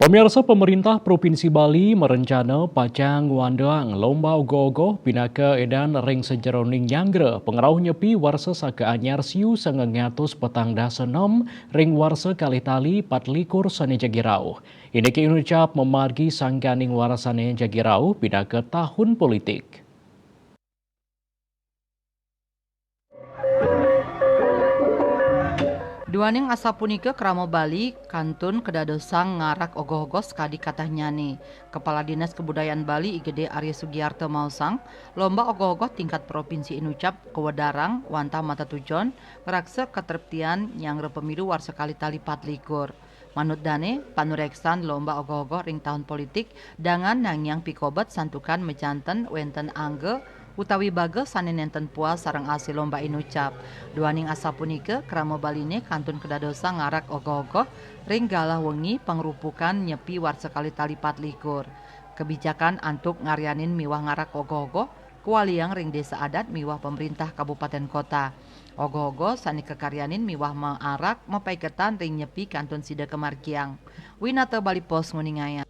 Pemirsa, pemerintah Provinsi Bali merencana pajang wandang lomba ogo-ogo pinaka edan ring sejeroning nyanggra pengerau nyepi warsa saka anyar siu sangangatus petang dasa nom ring warsa kalitali patlikur sane jagirau. Ini ki ucap memargi sangganing warasane jagirau pinaka tahun politik. Duaning asa punika kramo Bali kantun kedadosang ngarak ogoh-ogos kadi katah nyane. Kepala Dinas Kebudayaan Bali IGD Arya Sugiarto Mausang, lomba ogoh-ogoh tingkat provinsi inucap kewedarang wantah mata tujon ngerakse ketertian yang pemilu warsa kali tali patlikur. Manut dane panureksan lomba ogoh-ogoh ring tahun politik dengan nangyang pikobet santukan mejanten wenten angge utawi bage sanenenten puas sareng asil lomba inucap. Duaning asa punike kramo Baline kantun kedadosa ngarak ogoh-ogoh ring galah wengi pengrupukan nyepi warsa kali tali patlikur. Kebijakan antuk ngaryanin miwah ngarak ogoh-ogoh kualiang ring desa adat miwah pemerintah kabupaten kota. Ogoh-ogoh sani kekaryanin miwah maarak mepaiketan ring nyepi kantun sida kemarkiang. Winata Bali Pos nguningaya.